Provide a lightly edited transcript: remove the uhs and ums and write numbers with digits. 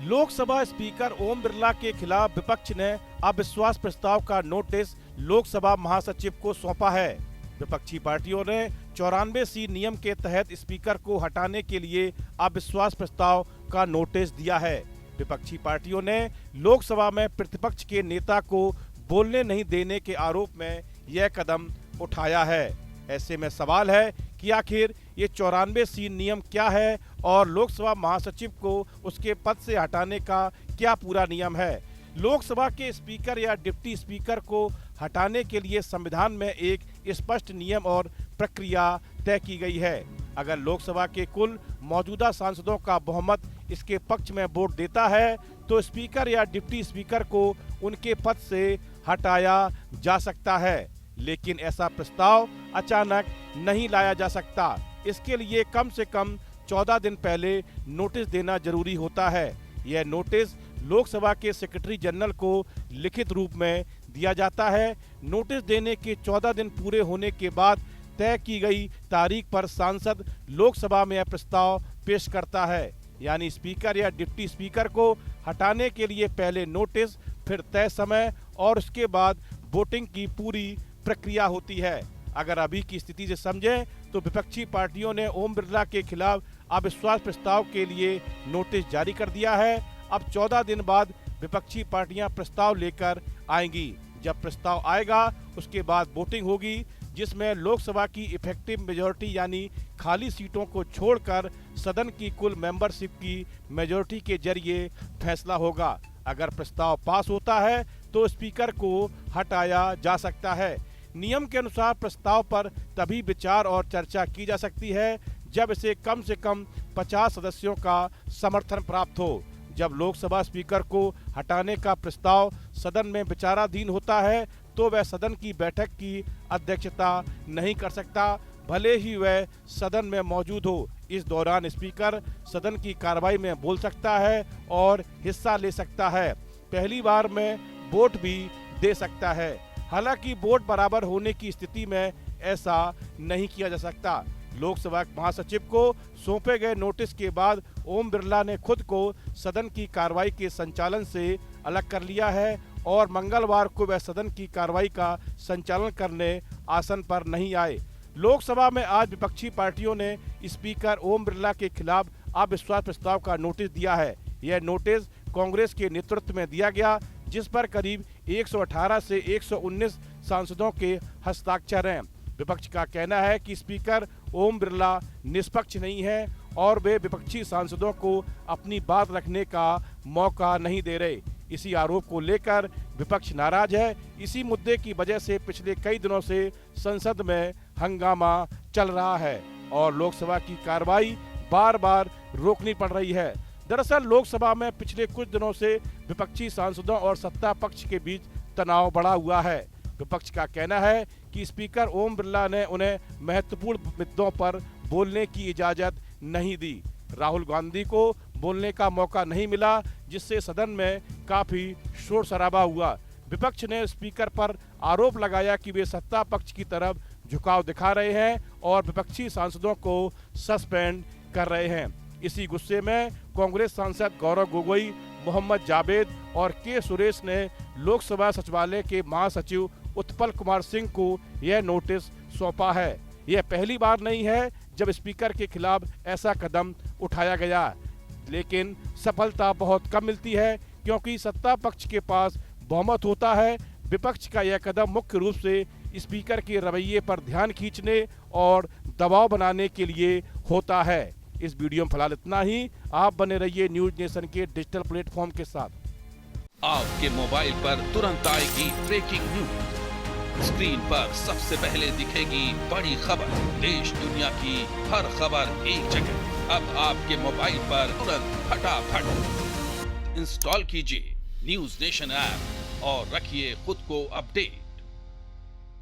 Lok Sabha speaker Om Birla के खिलाफ विपक्ष ने अविश्वास प्रस्ताव का नोटिस लोकसभा महासचिव को सौंपा है। विपक्षी पार्टियों ने 94C नियम के तहत स्पीकर को हटाने के लिए अविश्वास प्रस्ताव का नोटिस दिया है। विपक्षी पार्टियों ने लोकसभा में प्रतिपक्ष के नेता को बोलने नहीं देने के आरोप में यह कदम उठाया है। ऐसे में सवाल है कि आखिर ये 94C नियम क्या है और लोकसभा महासचिव को उसके पद से हटाने का क्या पूरा नियम है। लोकसभा के स्पीकर या डिप्टी स्पीकर को हटाने के लिए संविधान में एक स्पष्ट नियम और प्रक्रिया तय की गई है। अगर लोकसभा के कुल मौजूदा सांसदों का बहुमत इसके पक्ष में वोट देता है तो स्पीकर या डिप्टी स्पीकर को उनके पद से हटाया जा सकता है, लेकिन ऐसा प्रस्ताव अचानक नहीं लाया जा सकता। इसके लिए कम से कम 14 दिन पहले नोटिस देना जरूरी होता है। यह नोटिस लोकसभा के सेक्रेटरी जनरल को लिखित रूप में दिया जाता है। नोटिस देने के 14 दिन पूरे होने के बाद तय की गई तारीख पर सांसद लोकसभा में यह प्रस्ताव पेश करता है। यानी स्पीकर या डिप्टी स्पीकर को हटाने के लिए पहले नोटिस, फिर तय समय और उसके बाद वोटिंग की पूरी प्रक्रिया होती है। अगर अभी की स्थिति से समझें तो विपक्षी पार्टियों ने ओम बिरला के खिलाफ अविश्वास प्रस्ताव के लिए नोटिस जारी कर दिया है। अब 14 दिन बाद विपक्षी पार्टियां प्रस्ताव लेकर आएंगी। जब प्रस्ताव आएगा उसके बाद वोटिंग होगी, जिसमें लोकसभा की इफेक्टिव मेजॉरिटी यानी खाली सीटों को छोड़कर सदन की कुल मेंबरशिप की मेजॉरिटी के जरिए फैसला होगा। अगर प्रस्ताव पास होता है तो स्पीकर को हटाया जा सकता है। नियम के अनुसार प्रस्ताव पर तभी विचार और चर्चा की जा सकती है जब इसे कम से कम 50 सदस्यों का समर्थन प्राप्त हो। जब लोकसभा स्पीकर को हटाने का प्रस्ताव सदन में विचाराधीन होता है तो वह सदन की बैठक की अध्यक्षता नहीं कर सकता, भले ही वह सदन में मौजूद हो। इस दौरान स्पीकर सदन की कार्रवाई में बोल सकता है और हिस्सा ले सकता है। पहली बार में वोट भी दे सकता है। हालांकि वोट बराबर होने की स्थिति में ऐसा नहीं किया जा सकता। लोकसभा महासचिव को सौंपे गए नोटिस के बाद ओम बिरला ने खुद को सदन की कार्रवाई के संचालन से अलग कर लिया है और मंगलवार को वह सदन की कार्रवाई का संचालन करने आसन पर नहीं आए। लोकसभा में आज विपक्षी पार्टियों ने स्पीकर ओम बिरला के खिलाफ अविश्वास प्रस्ताव का नोटिस दिया है। यह नोटिस कांग्रेस के नेतृत्व में दिया गया, जिस पर करीब 118 से 119 सांसदों के हस्ताक्षर हैं। विपक्ष का कहना है कि स्पीकर ओम बिरला निष्पक्ष नहीं है और वे विपक्षी सांसदों को अपनी बात रखने का मौका नहीं दे रहे। इसी आरोप को लेकर विपक्ष नाराज है। इसी मुद्दे की वजह से पिछले कई दिनों से संसद में हंगामा चल रहा है और लोकसभा की कार्रवाई बार बार रोकनी पड़ रही है। दरअसल लोकसभा में पिछले कुछ दिनों से विपक्षी सांसदों और सत्ता पक्ष के बीच तनाव बढ़ा हुआ है। विपक्ष का कहना है कि स्पीकर ओम बिरला ने उन्हें महत्वपूर्ण मुद्दों पर बोलने की इजाजत नहीं दी। राहुल गांधी को बोलने का मौका नहीं मिला, जिससे सदन में काफी शोर शराबा हुआ। विपक्ष ने स्पीकर पर आरोप लगाया कि वे सत्ता पक्ष की तरफ झुकाव दिखा रहे हैं और विपक्षी सांसदों को सस्पेंड कर रहे हैं। इसी गुस्से में कांग्रेस सांसद गौरव गोगोई, मोहम्मद जावेद और के सुरेश ने लोकसभा सचिवालय के महासचिव उत्पल कुमार सिंह को यह नोटिस सौंपा है। यह पहली बार नहीं है जब स्पीकर के खिलाफ ऐसा कदम उठाया गया, लेकिन सफलता बहुत कम मिलती है क्योंकि सत्ता पक्ष के पास बहुमत होता है। विपक्ष का यह कदम मुख्य रूप से स्पीकर के रवैये पर ध्यान खींचने और दबाव बनाने के लिए होता है। इस वीडियो में फिलहाल इतना ही। आप बने रहिए न्यूज नेशन के डिजिटल प्लेटफॉर्म के साथ। आपके मोबाइल पर तुरंत आएगी ब्रेकिंग न्यूज। स्क्रीन पर सबसे पहले दिखेगी बड़ी खबर। देश दुनिया की हर खबर एक जगह। अब आपके मोबाइल पर तुरंत फटाफट इंस्टॉल कीजिए न्यूज नेशन ऐप और रखिए खुद को अपडेट।